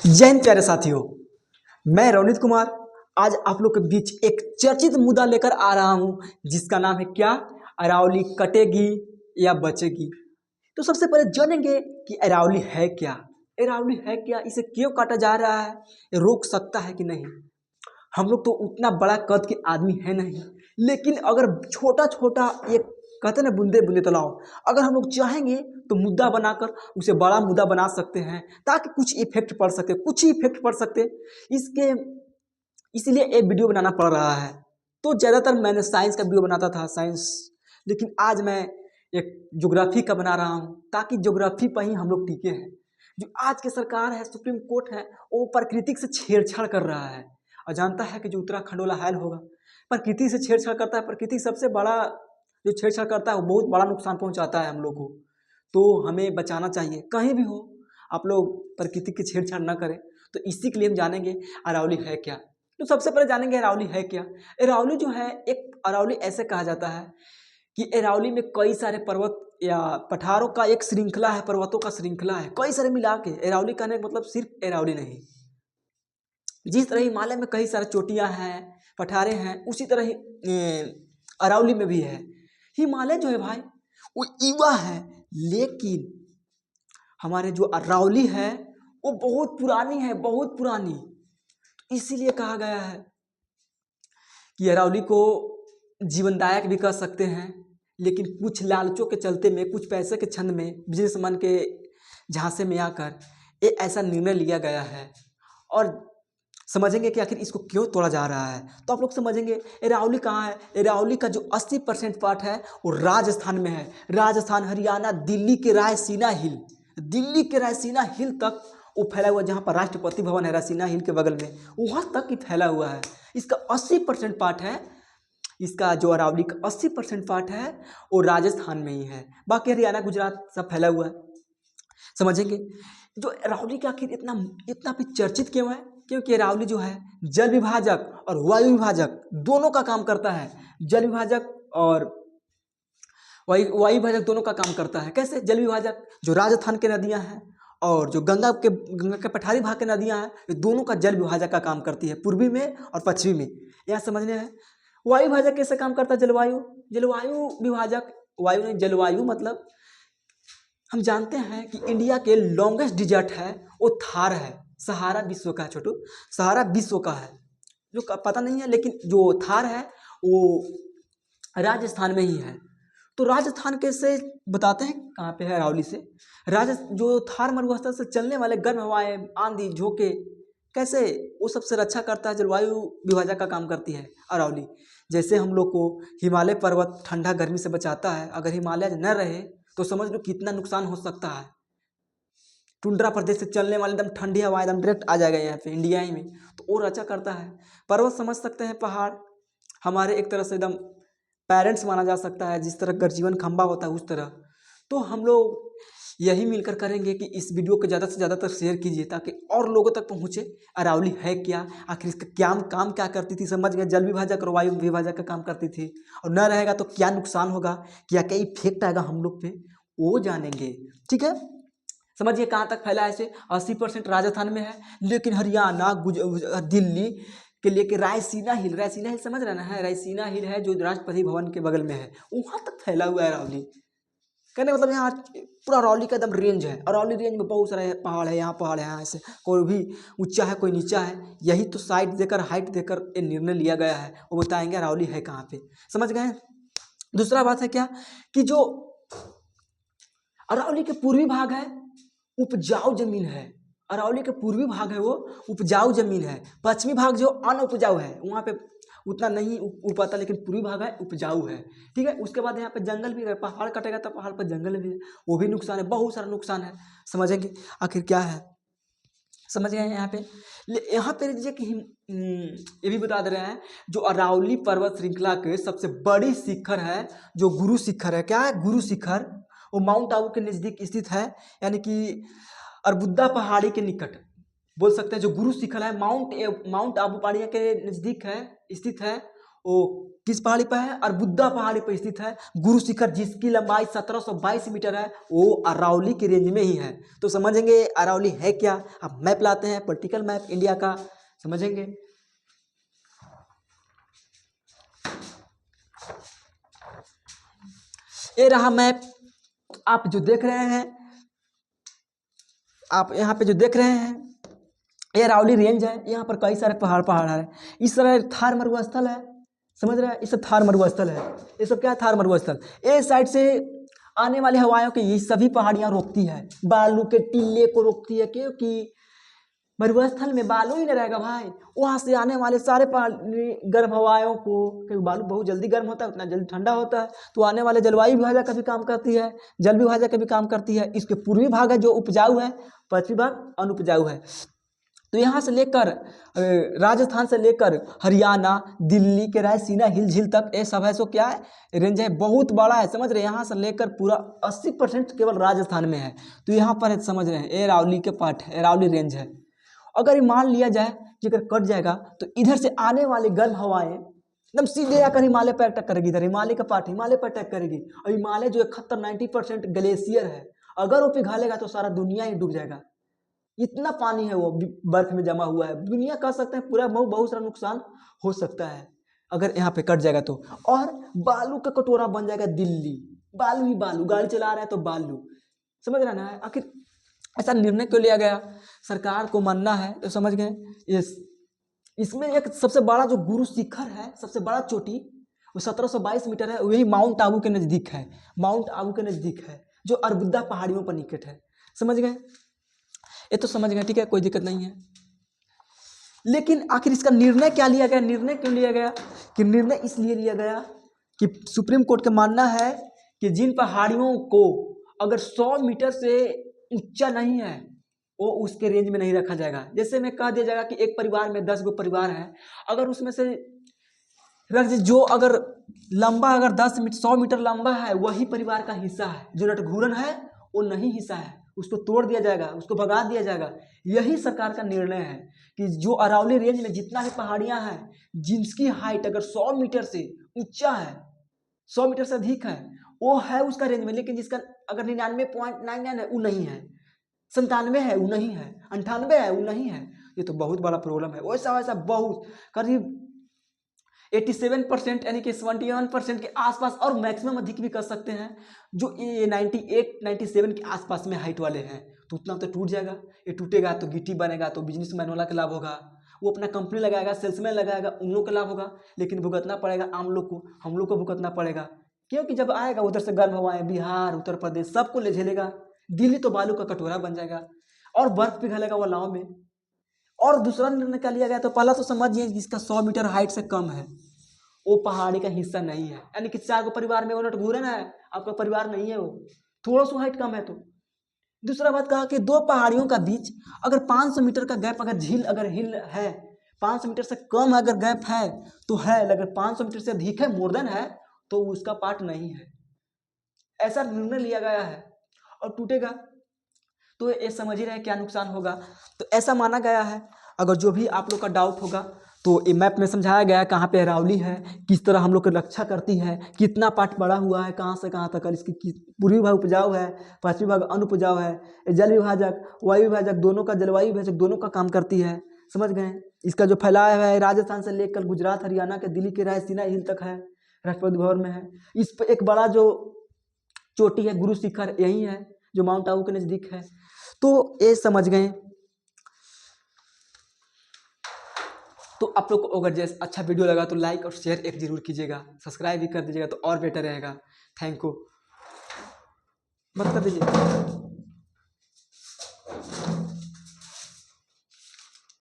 जय हिंद प्यारे साथियों, मैं रवनीत कुमार आज आप लोग के बीच एक चर्चित मुद्दा लेकर आ रहा हूं जिसका नाम है क्या अरावली कटेगी या बचेगी। तो सबसे पहले जानेंगे कि अरावली है क्या। अरावली है क्या, इसे क्यों काटा जा रहा है, ये रोक सकता है कि नहीं। हम लोग तो उतना बड़ा कद के आदमी है नहीं, लेकिन अगर छोटा छोटा एक कहते हैं ना बूंदे बूंदे तालाब, अगर हम लोग चाहेंगे तो मुद्दा बनाकर उसे बड़ा मुद्दा बना सकते हैं ताकि कुछ इफेक्ट पड़ सके, कुछ ही इफेक्ट पड़ सकते इसके, इसलिए एक वीडियो बनाना पड़ रहा है। तो ज़्यादातर मैंने साइंस का वीडियो बनाता था साइंस, लेकिन आज मैं एक ज्योग्राफी का बना रहा हूँ ताकि ज्योग्राफी पर ही हम लोग टिके हैं। जो आज की सरकार है, सुप्रीम कोर्ट है, वो प्रकृति से छेड़छाड़ कर रहा है और जानता है कि जो उत्तराखंड वाला हाल होगा, प्रकृति से छेड़छाड़ करता है। प्रकृति सबसे बड़ा जो छेड़छाड़ करता है वो बहुत बड़ा नुकसान पहुंचाता है हम लोग को। तो हमें बचाना चाहिए, कहीं भी हो आप लोग प्रकृति की छेड़छाड़ ना करें। तो इसी के लिए हम जानेंगे अरावली है क्या। तो सबसे पहले जानेंगे अरावली है क्या। अरावली जो है, एक अरावली ऐसे कहा जाता है कि अरावली में कई सारे पर्वत या पठारों का एक श्रृंखला है, पर्वतों का श्रृंखला है, कई सारे मिला के अरावली कहने का मतलब सिर्फ अरावली नहीं। जिस तरह हिमालय में कई सारे चोटियां हैं, पठारे हैं, उसी तरह ही अरावली में भी है। हिमालय जो है भाई वो युवा है, लेकिन हमारे जो अरावली है वो बहुत पुरानी है, बहुत पुरानी। तो इसीलिए कहा गया है कि अरावली को जीवनदायक भी कह सकते हैं, लेकिन कुछ लालचों के चलते में, कुछ पैसे के छंद में, बिजनेसमैन के झांसे में आकर ये ऐसा निर्णय लिया गया है। और समझेंगे कि आखिर इसको क्यों तोड़ा जा रहा है। तो आप लोग समझेंगे अरावली कहाँ है। अरावली का जो 80% पार्ट है वो राजस्थान में है। राजस्थान, हरियाणा, दिल्ली के रायसीना हिल, दिल्ली के रायसीना हिल तक वो फैला हुआ, जहाँ पर राष्ट्रपति भवन है रायसीना हिल के बगल में, वहाँ तक ही फैला हुआ है। इसका 80% पार्ट है, इसका जो अरावली का 80% पार्ट है वो राजस्थान में ही है, बाकी हरियाणा गुजरात सब फैला हुआ है। समझेंगे जो अरावली का आखिर इतना इतना भी चर्चित क्यों है, क्योंकि अरावली जो है जल विभाजक और वायु विभाजक दोनों का काम करता है। जल विभाजक और वायु विभाजक दोनों का काम करता है। कैसे? जल विभाजक जो राजस्थान के नदियां हैं और जो गंगा के पठारी भाग के नदियां हैं, ये दोनों का जल विभाजक का काम करती है, पूर्वी में और पश्चिमी में। यहाँ समझने हैं वायु विभाजक कैसे काम करता है। जलवायु, जलवायु विभाजक, वायु नहीं जलवायु, मतलब हम जानते हैं कि इंडिया के लॉन्गेस्ट डिजर्ट है वो थार है। सहारा विश्व का है छोटू, सहारा विश्व का है, जो पता नहीं है, लेकिन जो थार है वो राजस्थान में ही है। तो राजस्थान कैसे बताते हैं कहाँ पे है अरावली से। जो थार मरुस्थल से चलने वाले गर्म हवाएं, आंधी, झोंके, कैसे वो सबसे रक्षा करता है, जलवायु विभाजक का काम करती है अरावली। जैसे हम लोग को हिमालय पर्वत ठंडा गर्मी से बचाता है, अगर हिमालय न रहे तो समझ लो कितना नुकसान हो सकता है। टुंड्रा प्रदेश से चलने वाले एकदम ठंडी हवा एकदम डायरेक्ट आ जाएगा यहाँ पे इंडिया ही में, तो वो रक्षा करता है। पर्वत समझ सकते हैं, पहाड़ हमारे एक तरह से एकदम पेरेंट्स माना जा सकता है, जिस तरह गर्जीवन खंबा होता है उस तरह। तो हम लोग यही मिलकर करेंगे कि इस वीडियो को ज़्यादा से ज़्यादातर शेयर कीजिए ताकि और लोगों तक पहुँचे। अरावली है क्या, आखिर इसका क्या काम क्या करती थी, समझ गए। जल विभाजक और वायु विभाजक का काम करती थी, और न रहेगा तो क्या नुकसान होगा, क्या क्या इफेक्ट आएगा हम लोग पे, वो जानेंगे। ठीक है, समझिए कहाँ तक फैला है इसे। 80% राजस्थान में है, लेकिन हरियाणा, दिल्ली के लेके रायसीना हिल, रायसीना हिल समझ रहे हैं, रायसीना हिल है जो राष्ट्रपति भवन के बगल में है, वहाँ तक फैला हुआ है अरावली। कहने मतलब यहाँ पूरा अरावली का एकदम रेंज है। अरावली रेंज में बहुत सारे पहाड़ है, यहाँ पहाड़ है, यहाँ से कोई भी ऊंचा है कोई नीचा है। यही तो साइड देकर, हाइट देकर ये निर्णय लिया गया है। वो बताएंगे अरावली है कहाँ पे, समझ गए। दूसरा बात है क्या कि जो अरावली के पूर्वी भाग है उपजाऊ जमीन है। अरावली के पूर्वी भाग है वो उपजाऊ जमीन है, पश्चिमी भाग जो अनउपजाऊ है, वहाँ पे उतना नहीं उग पाता, लेकिन पूर्वी भाग है उपजाऊ है। ठीक है, उसके बाद यहाँ पे जंगल भी है, पहाड़ कटेगा तो पहाड़ पर जंगल भी है, वो भी नुकसान है, बहुत सारा नुकसान है। समझेंगे आखिर क्या है, समझ गए। यहाँ पे ये भी बता दे रहे हैं जो अरावली पर्वत श्रृंखला के सबसे बड़ी शिखर है, जो गुरु शिखर है। क्या है गुरु शिखर? वो माउंट आबू के नज़दीक स्थित है, यानी कि अरबुद्दा पहाड़ी के निकट बोल सकते हैं। जो गुरु शिखर है माउंट आबू पहाड़िया के नज़दीक है, स्थित है। वो किस पहाड़ी पर है? अरबुद्दा पहाड़ी पर स्थित है गुरु शिखर, जिसकी लंबाई 1722 मीटर है, वो अरावली की रेंज में ही है। तो समझेंगे अरावली है क्या। अब मैप लाते हैं, पॉलिटिकल मैप इंडिया का, समझेंगे। ये रहा मैप, आप जो देख रहे हैं, आप यहाँ पे जो देख रहे हैं, ये अरावली रेंज है। यहाँ पर कई सारे पहाड़ है। इस तरह थार मरुस्थल है, समझ रहे हैं, ये सब थार मरुस्थल है। ये सब क्या है? थार मरुस्थल। ये साइड से आने वाली हवाओं के ये सभी पहाड़ियाँ रोकती है, बालू के टीले को रोकती है, क्योंकि मरुस्थल में बालू ही नहीं रहेगा भाई। वहाँ से आने वाले सारे गर्म हवाओं को, क्योंकि बालू बहुत जल्दी गर्म होता है, उतना जल्दी ठंडा होता है, तो आने वाले जलवायु विभाजक का भी काम करती है, जल विभाजक का भी काम करती है। इसके पूर्वी भाग है जो उपजाऊ है, पश्चिमी भाग अनुपजाऊ है। तो यहाँ से लेकर राजस्थान से लेकर हरियाणा, दिल्ली के रायसीना हिल झील तक ये सब है, सो क्या है? रेंज है, बहुत बड़ा है, समझ रहे हैं। यहाँ से लेकर पूरा 80% केवल राजस्थान में है। तो यहाँ पर है, समझ रहे हैं, ये अरावली के पार्ट है, अरावली रेंज है। अगर मान लिया जाए कि अगर कट जाएगा तो इधर से आने वाली गर्म हवाएं एकदम सीधे आकर हिमालय पर अटैक करेगी। इधर हिमालय का पार्ट हिमालय पर अटैक करेगी, और हिमालय जो 71-90% ग्लेशियर है, अगर वो पिघलेगा तो सारा दुनिया ही डूब जाएगा। इतना पानी है वो बर्फ में जमा हुआ है, दुनिया कह सकते हैं पूरा बहुत सारा नुकसान हो सकता है अगर यहाँ पे कट जाएगा तो। और बालू का कटोरा बन जाएगा दिल्ली, बालू ही बालू, गाड़ी चला रहे हैं तो बालू, समझ रहे ना। आखिर ऐसा निर्णय क्यों लिया गया? सरकार को मानना है तो समझ गए। इसमें एक सबसे बड़ा जो गुरु शिखर है, सबसे बड़ा चोटी, वो 1722 मीटर है, वही माउंट आबू के नज़दीक है, माउंट आबू के नज़दीक है, जो अरबुद्दा पहाड़ियों पर निकट है, समझ गए। ये तो समझ गए, ठीक है, कोई दिक्कत नहीं है। लेकिन आखिर इसका निर्णय क्या लिया गया? निर्णय क्यों लिया गया? कि निर्णय इसलिए लिया गया कि सुप्रीम कोर्ट का मानना है कि जिन पहाड़ियों को अगर 100 मीटर से ऊंचा नहीं है, वो उसके रेंज में नहीं रखा जाएगा। जैसे में कह दिया जाएगा कि एक परिवार में 10 गो परिवार है, अगर उसमें से जो अगर लंबा, अगर 100 मीटर लंबा है, वही परिवार का हिस्सा है। जो नटघूरन है वो नहीं हिस्सा है, उसको तोड़ दिया जाएगा, उसको भगा दिया जाएगा। यही सरकार का निर्णय है कि जो अरावली रेंज में जितना भी पहाड़ियां हैं, जिनकी हाइट अगर 100 मीटर से ऊंचा है, 100 मीटर से अधिक है, वो है उसका रेंज में। लेकिन जिसका अगर 99.99 है वो नहीं है, 97 है वो नहीं है, 98 है वो नहीं है। ये तो बहुत बड़ा प्रॉब्लम है। वैसा वैसा बहुत करीब 87% यानी कि 71% के आसपास, और मैक्सिमम अधिक भी कर सकते हैं, जो ये 98-97 के आसपास में हाइट वाले हैं। तो उतना तो टूट जाएगा। ये टूटेगा तो गिट्टी बनेगा, तो बिजनेसमैन वाला का लाभ होगा, वो अपना कंपनी लगाएगा, सेल्समैन लगाएगा, उन लोग का लाभ होगा। लेकिन भुगतना पड़ेगा आम लोग को, हम लोग को भुगतना पड़ेगा, क्योंकि जब आएगा उधर से गर्म हवाएं, बिहार, उत्तर प्रदेश सबको ले झेलेगा। दिल्ली तो बालू का कटोरा बन जाएगा और बर्फ पिघलेगा वलाओं में। और दूसरा निर्णय क्या लिया गया? तो पहला तो समझिए, जिसका 100 मीटर हाइट से कम है वो पहाड़ी का हिस्सा नहीं है, यानी कि 4 को परिवार में वो नटघूरन है, आपका परिवार नहीं है, वो थोड़ा सा हाइट कम है। तो दूसरा बात कहा कि दो पहाड़ियों का बीच अगर 500 मीटर का गैप, अगर झील अगर हिल है, 500 मीटर से कम अगर गैप है तो है, अगर 500 मीटर से अधिक है, मोर देन है, तो उसका पार्ट नहीं है। ऐसा निर्णय लिया गया है। और टूटेगा तो ये समझ ही रहे क्या नुकसान होगा। तो ऐसा माना गया है। अगर जो भी आप लोग का डाउट होगा तो ये मैप में समझाया गया है कहाँ पे अरावली है, किस तरह हम लोग की रक्षा करती है, कितना पार्ट बड़ा हुआ है, कहाँ से कहाँ तक, इसकी पूर्वी भाग उपजाऊ है, पश्चिमी भाग अनुपजाऊ है। जल विभाजक, वायु विभाजक, दोनों का, जलवायु विभाजक दोनों का काम करती है, समझ गए। इसका जो फैलाव है राजस्थान से लेकर गुजरात, हरियाणा के दिल्ली के रायसीना हिल तक है, राष्ट्रपति भवन में है। इस पर एक बड़ा जो चोटी है गुरु शिखर यही है, जो माउंट आबू के नज़दीक है। तो ये समझ गए। तो आप लोग को अगर जैसे अच्छा वीडियो लगा तो लाइक और शेयर एक जरूर कीजिएगा, सब्सक्राइब भी कर दीजिएगा तो और बेटर रहेगा। थैंक यू, मत कर दीजिए।